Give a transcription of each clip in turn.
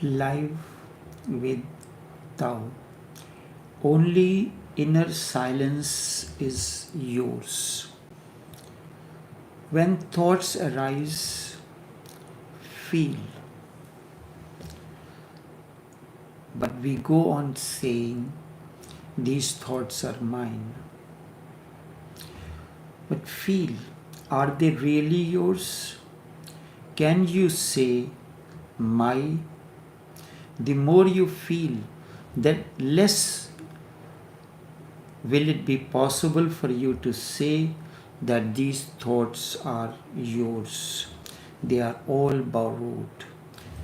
live with Tao. Only inner silence is yours. When thoughts arise, feel. But we go on saying, these thoughts are mine. But feel, are they really yours? Can you say, my? The more you feel, that less will it be possible for you to say that these thoughts are yours. They are all borrowed.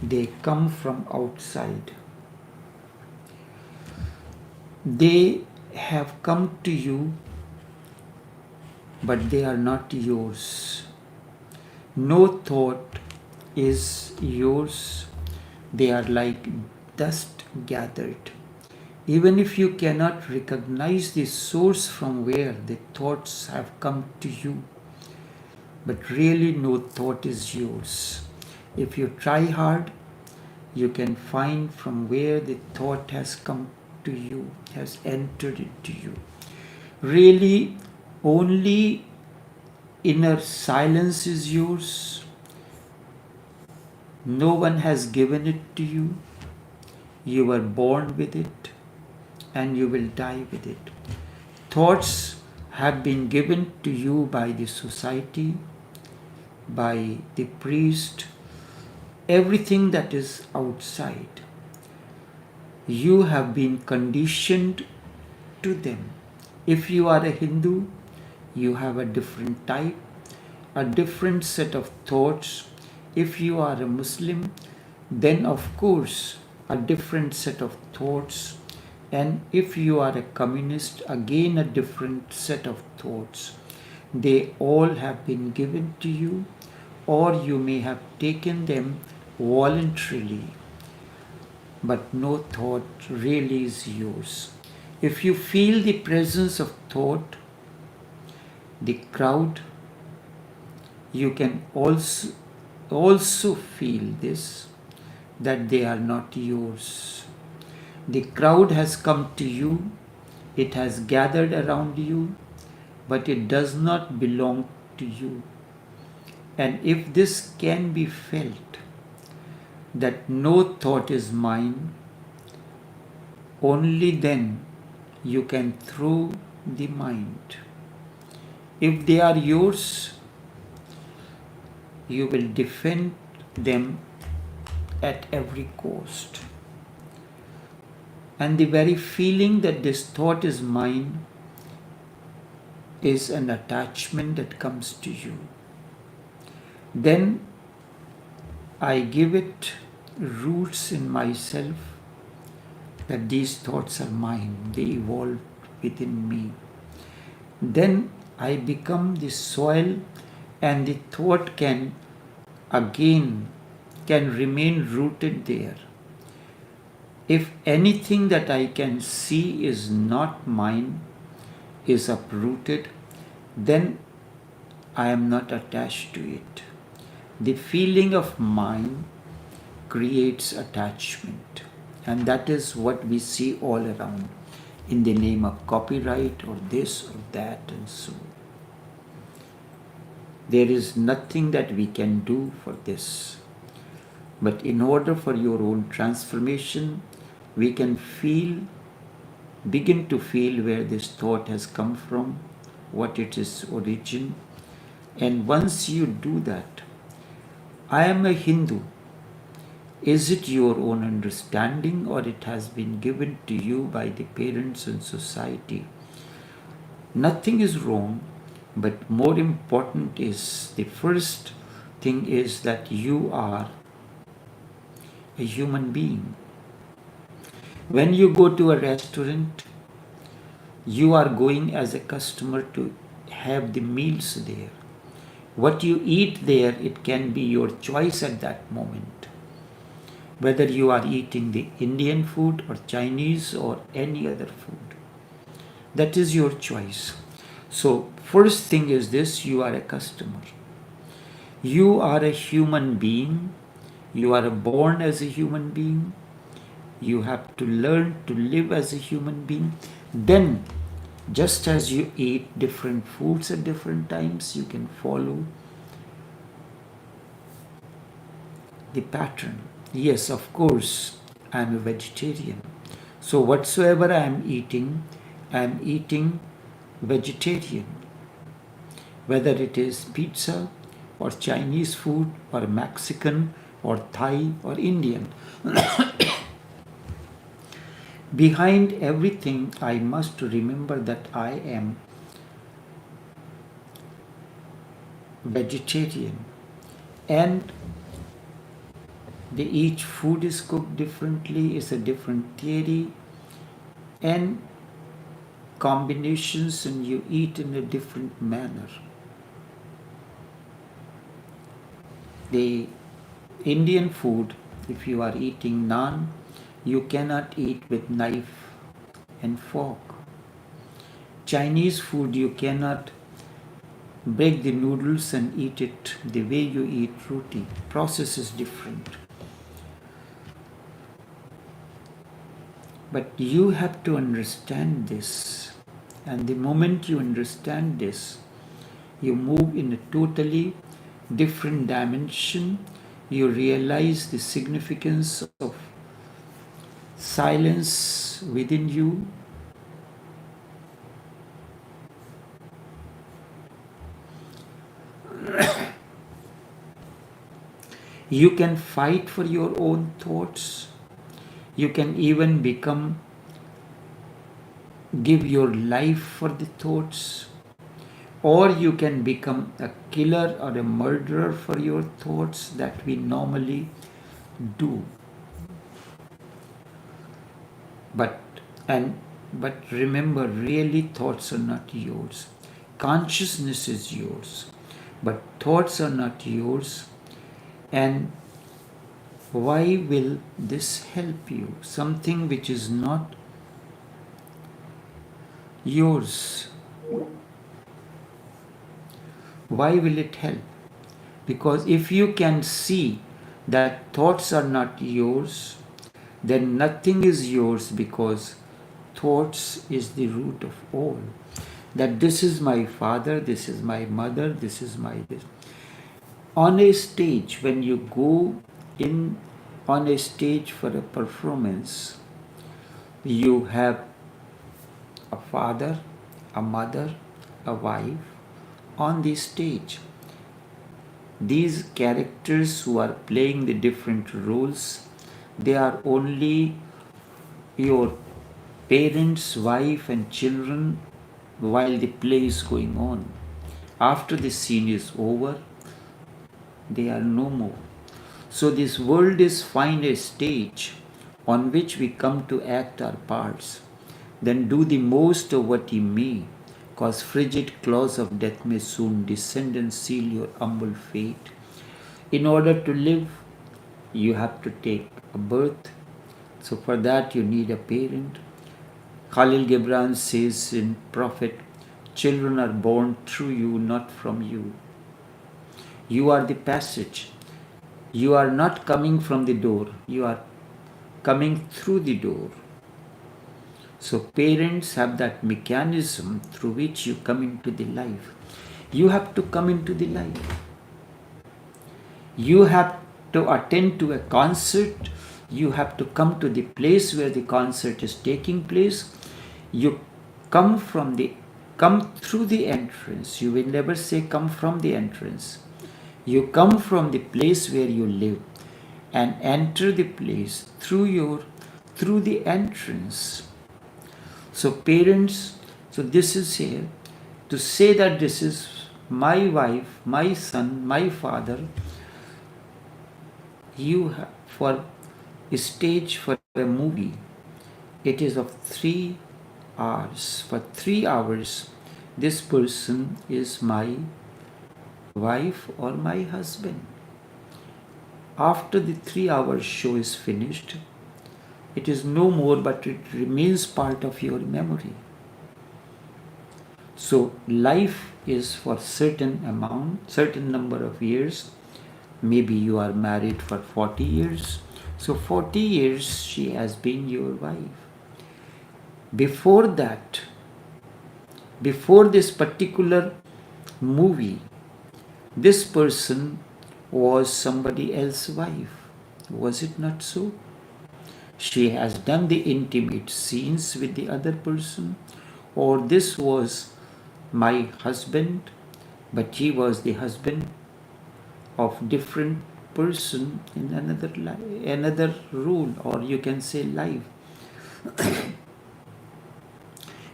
They come from outside. They have come to you, but they are not yours. No thought is yours. They are like dust gathered. Even if you cannot recognize the source from where the thoughts have come to you, but really no thought is yours. If you try hard, you can find from where the thought has come to you, has entered into you. Really, only inner silence is yours. No one has given it to you. You were born with it and you will die with it. Thoughts have been given to you by the society, by the priest, everything that is outside. You have been conditioned to them. If you are a Hindu, you have a different type, a different set of thoughts. If you are a Muslim, then of course a different set of thoughts. And if you are a communist, again a different set of thoughts. They all have been given to you, or you may have taken them voluntarily, but no thought really is yours. If you feel the presence of thought, the crowd, you can also feel this, that they are not yours. The crowd has come to you, it has gathered around you, but it does not belong to you. And if this can be felt, that no thought is mine, only then you can throw the mind. If they are yours, you will defend them at every cost. And the very feeling that this thought is mine is an attachment that comes to you. Then I give it roots in myself, that these thoughts are mine, they evolved within me. Then I become the soil, and the thought can remain rooted there. If anything that I can see is not mine, is uprooted, then I am not attached to it. The feeling of mine creates attachment, and that is what we see all around in the name of copyright or this or that and so. There is nothing that we can do for this. But in order for your own transformation, we can begin to feel where this thought has come from, what it is origin. And once you do that, I am a Hindu. Is it your own understanding, or it has been given to you by the parents and society? Nothing is wrong, but more important is, the first thing is that you are a human being. When you go to a restaurant, you are going as a customer to have the meals there. What you eat there, it can be your choice at that moment. Whether you are eating the Indian food or Chinese or any other food. That is your choice. So first thing is this, you are a customer. You are a human being. You are born as a human being. You have to learn to live as a human being. Then, just as you eat different foods at different times, you can follow the pattern. Yes, of course, I am a vegetarian. So whatsoever I am eating vegetarian. Whether it is pizza or Chinese food or Mexican or Thai or Indian. Behind everything, I must remember that I am vegetarian, and each food is cooked differently, is a different theory, and combinations, and you eat in a different manner. The Indian food, if you are eating naan, you cannot eat with knife and fork. Chinese food, you cannot break the noodles and eat it the way you eat roti. Process is different. But you have to understand this. And the moment you understand this, you move in a totally different dimension. You realize the significance of silence within you. You can fight for your own thoughts. You can even give your life for the thoughts. Or you can become a killer or a murderer for your thoughts that we normally do. But remember, really thoughts are not yours. Consciousness is yours. But thoughts are not yours. And why will this help you? Something which is not yours. Why will it help? Because if you can see that thoughts are not yours, then nothing is yours, because thoughts is the root of all. That this is my father, this is my mother, this is my this. On a stage, when you go in on a stage for a performance, you have a father, a mother, a wife on the stage. These characters who are playing the different roles, they are only your parents, wife and children while the play is going on. After the scene is over, they are no more. So this world is find a stage on which we come to act our parts. Then do the most of what ye may, cause frigid claws of death may soon descend and seal your humble fate. In order to live, you have to take a birth. So for that you need a parent. Khalil Gibran says in Prophet, children are born through you, not from you. You are the passage. You are not coming from the door. You are coming through the door. So parents have that mechanism through which you come into the life. You have to come into the life. You have to attend to a concert. You have to come to the place where the concert is taking place. You come through the entrance. You will never say come from the entrance. You come from the place where you live and enter the place through the entrance. So parents, so this is here to say that this is my wife, my son, my father. You have for a stage for a movie, it is of 3 hours. For 3 hours, this person is my wife or my husband. After the 3-hour show is finished, it is no more, but it remains part of your memory. So life is for certain number of years. Maybe you are married for 40 years. So 40 years she has been your wife. Before that, before this particular movie, this person was somebody else's wife. Was it not so? She has done the intimate scenes with the other person, or this was my husband, but he was the husband of different person in another role, or you can say life.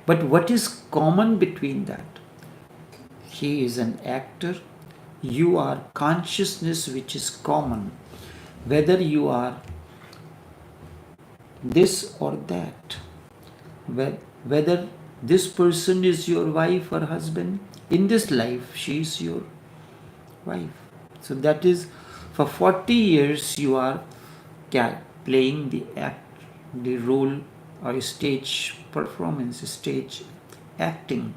But what is common between that? He is an actor, you are consciousness which is common, whether you are this or that, whether this person is your wife or husband, in this life she is your wife. So that is, for 40 years you are playing the role or stage performance, stage acting.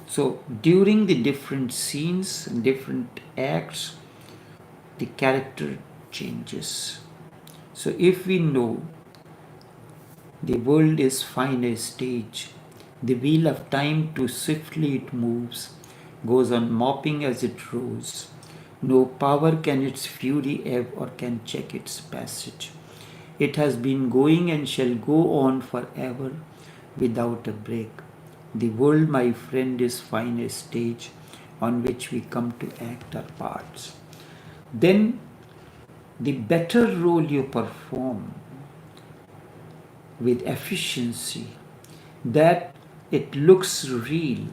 So during the different scenes, different acts, the character changes. So if we know the world is fine a stage, the wheel of time too swiftly it moves, goes on mopping as it rows. No power can its fury ebb or can check its passage. It has been going and shall go on forever without a break. The world, my friend, is fine a stage on which we come to act our parts. Then the better role you perform with efficiency, that it looks real,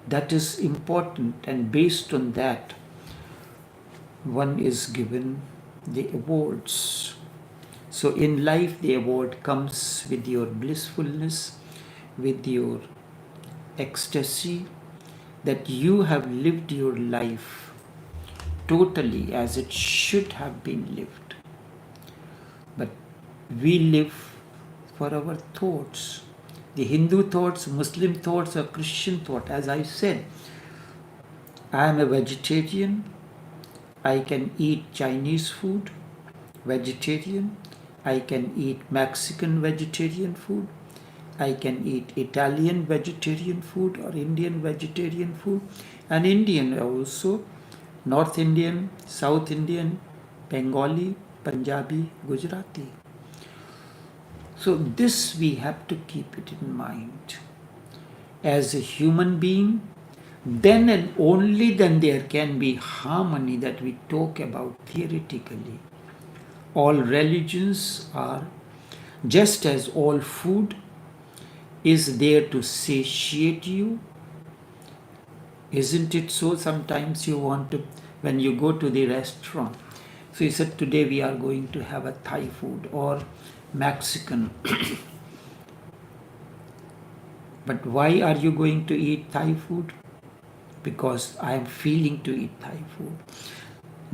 that is important, and based on that one is given the awards. So in life the award comes with your blissfulness, with your ecstasy, that you have lived your life totally as it should have been lived. But we live for our thoughts, the Hindu thoughts, Muslim thoughts, or Christian thought. As I said, I am a vegetarian. I can eat Chinese food, vegetarian. I can eat Mexican vegetarian food. I can eat Italian vegetarian food or Indian vegetarian food, and Indian also, North Indian, South Indian, Bengali, Punjabi, Gujarati. So this we have to keep it in mind. As a human being, then and only then there can be harmony that we talk about theoretically. All religions are, just as all food is there to satiate you. Isn't it so? Sometimes you want to, when you go to the restaurant, so you said today we are going to have a Thai food or Mexican. But why are you going to eat Thai food? Because I am feeling to eat Thai food.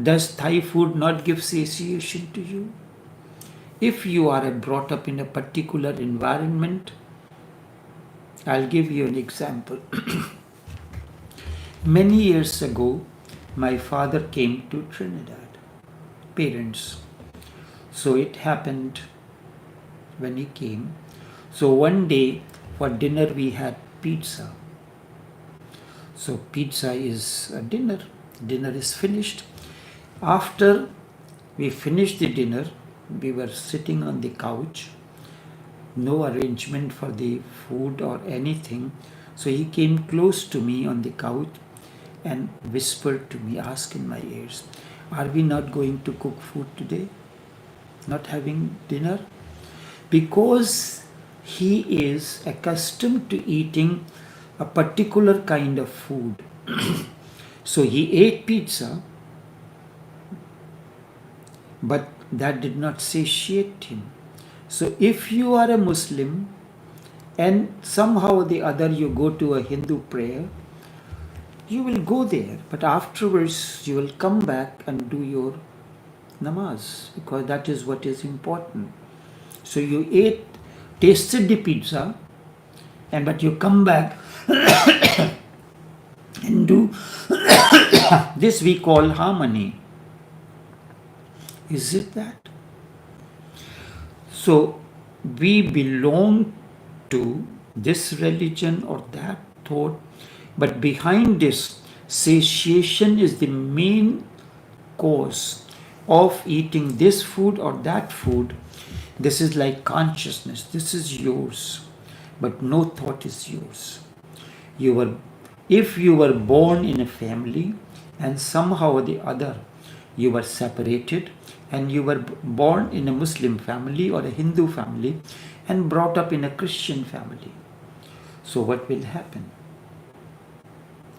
Does Thai food not give satiation to you? If you are brought up in a particular environment, I'll give you an example. Many years ago, my father came to Trinidad, parents. So it happened when he came. So one day for dinner we had pizza. So pizza is a dinner. Dinner is finished. After we finished the dinner, we were sitting on the couch. No arrangement for the food or anything. So he came close to me on the couch and whispered to me, asked in my ears, "Are we not going to cook food today? Not having dinner?" Because he is accustomed to eating a particular kind of food. So he ate pizza, but that did not satiate him. So if you are a Muslim and somehow or the other you go to a Hindu prayer, you will go there, but afterwards you will come back and do your namaz, because that is what is important. So you tasted the pizza, but you come back and do this we call harmony. Is it that? So we belong to this religion or that thought, but behind this, satiation is the main cause of eating this food or that food. This is like consciousness. This is yours, but no thought is yours. If you were born in a family and somehow or the other you were separated, and you were born in a Muslim family or a Hindu family and brought up in a Christian family, so what will happen?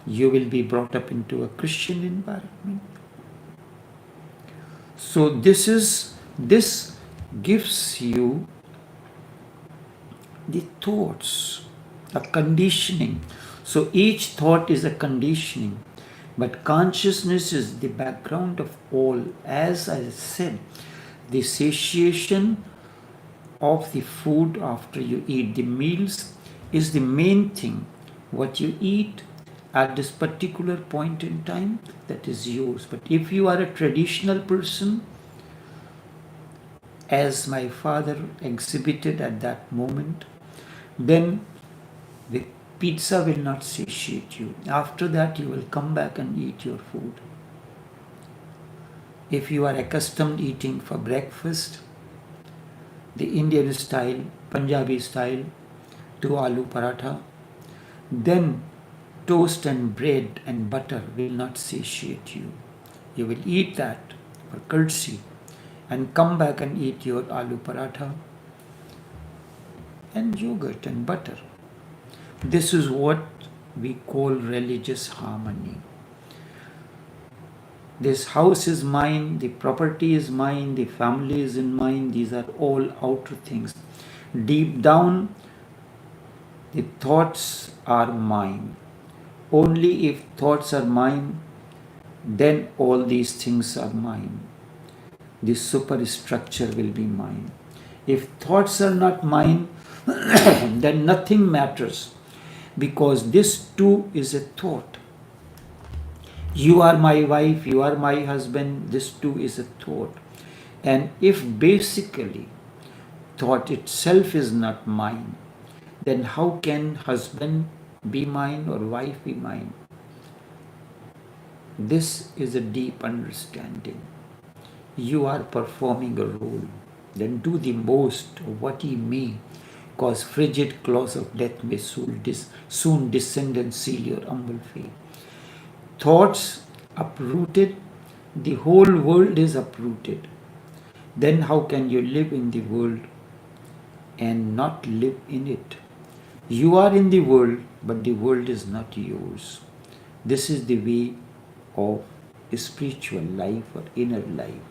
You will be brought up into a Christian environment. So this gives you the thoughts, a conditioning. So each thought is a conditioning, but consciousness is the background of all. As I said, the satiation of the food after you eat the meals is the main thing. What you eat at this particular point in time, that is yours. But if you are a traditional person, as my father exhibited at that moment, then the pizza will not satiate you. After that, you will come back and eat your food. If you are accustomed eating for breakfast, the Indian style, Punjabi style, 2 aloo paratha, then toast and bread and butter will not satiate you. You will eat that for courtesy and come back and eat your aloo paratha and yogurt and butter. This is what we call religious harmony. This house is mine, the property is mine, the family is in mine. These are all outer things. Deep down, the thoughts are mine. Only if thoughts are mine, then all these things are mine. The superstructure will be mine. If thoughts are not mine, then nothing matters, because this too is a thought. You are my wife, you are my husband, this too is a thought. And if basically thought itself is not mine, then how can husband be mine or wife be mine? This is a deep understanding. You are performing a role. Then do the most of what ye may, cause frigid claws of death may soon descend and seal your humble fate. Thoughts uprooted, the whole world is uprooted. Then how can you live in the world and not live in it? You are in the world, but the world is not yours. This is the way of spiritual life or inner life.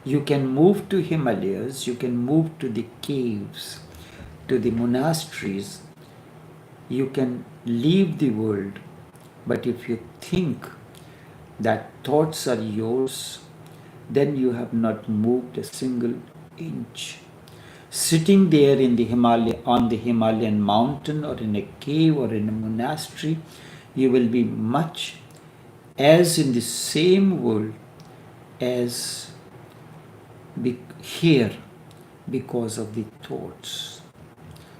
You can move to Himalayas, you can move to the caves, to the monasteries. You can leave the world, but if you think that thoughts are yours, then you have not moved a single inch. Sitting there in the on the Himalayan mountain or in a cave or in a monastery, you will be much as in the same world as here because of the thoughts.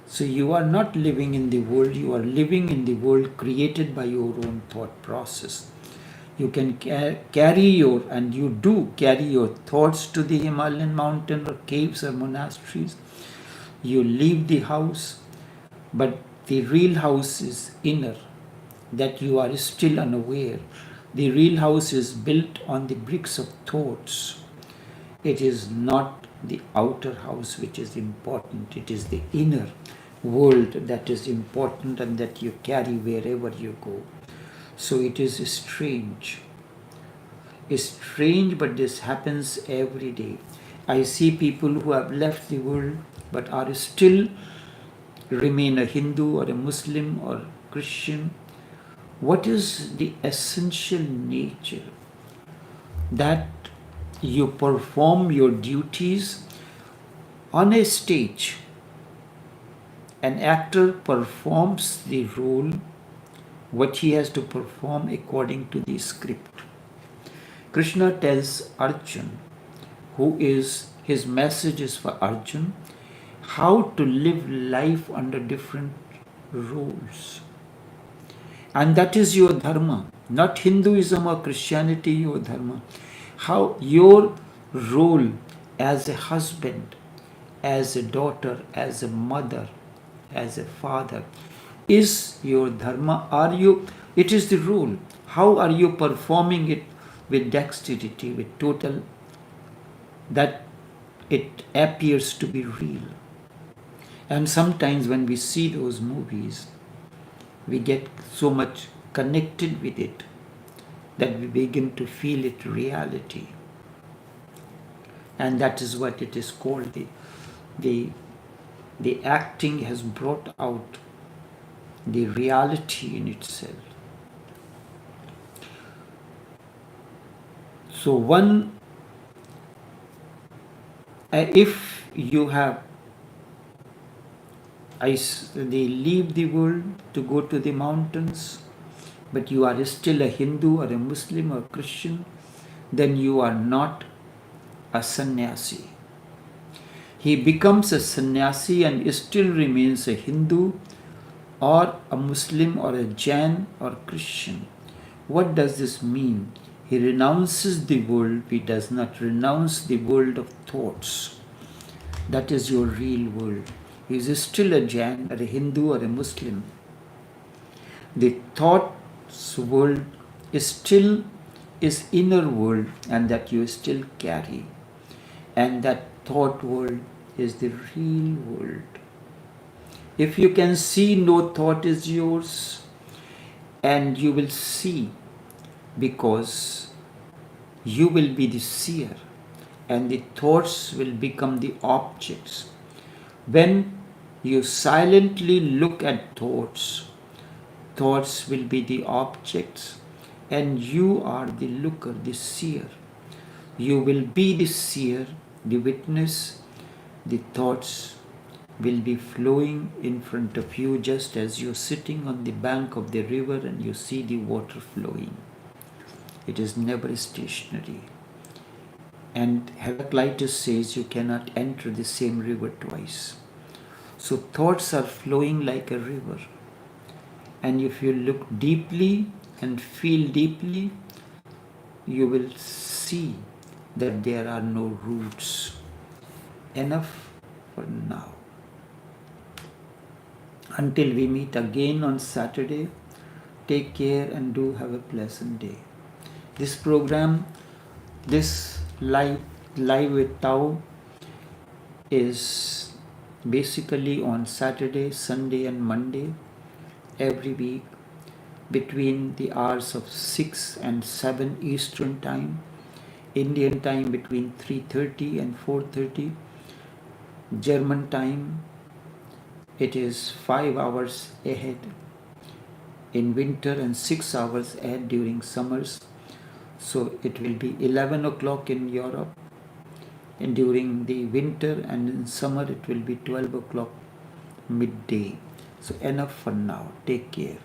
So you are not living in the world, you are living in the world created by your own thought process. You can carry your, and you do carry your thoughts to the Himalayan mountain or caves or monasteries. You leave the house, but the real house is inner, that you are still unaware. The real house is built on the bricks of thoughts. It is not the outer house which is important. It is the inner world that is important and that you carry wherever you go. So it is strange. It's strange, but this happens every day. I see people who have left the world but are still remain a Hindu or a Muslim or Christian. What is the essential nature? That you perform your duties on a stage. An actor performs the role what he has to perform according to the script. Krishna tells Arjun, his message is for Arjun, how to live life under different roles. And that is your dharma, not Hinduism or Christianity, your dharma. How your role as a husband, as a daughter, as a mother, as a father is your dharma. It is the role. How are you performing it with dexterity, with total, that it appears to be real? And sometimes when we see those movies, we get so much connected with it that we begin to feel it reality. And that is what it is called. The acting has brought out the reality in itself. So if you have, they leave the world to go to the mountains, but you are still a Hindu or a Muslim or Christian, then you are not a sannyasi. He becomes a sannyasi and still remains a Hindu or a Muslim or a Jain or Christian. What does this mean? He renounces the world, he does not renounce the world of thoughts. That is your real world. He is still a Jain or a Hindu or a Muslim. The thoughts world is still is inner world, and that you still carry. And that thought world is the real world. If you can see no thought is yours, and you will see, because you will be the seer, and the thoughts will become the objects. When you silently look at thoughts, thoughts will be the objects, and you are the looker, the seer. You will be the seer, the witness. The thoughts will be flowing in front of you, just as you're sitting on the bank of the river and you see the water flowing. It is never stationary. And Heraclitus says you cannot enter the same river twice. So thoughts are flowing like a river. And if you look deeply and feel deeply, you will see that there are no roots. Enough for now. Until we meet again on Saturday, take care and do have a pleasant day. This program, this live with Tao, is basically on Saturday, Sunday and Monday every week between the hours of 6 and 7 Eastern Time, Indian time between 3:30 and 4:30, German time it is 5 hours ahead in winter and 6 hours ahead during summers. So it will be 11 o'clock in Europe, and during the winter, and in summer it will be 12 o'clock midday. So enough for now. Take care.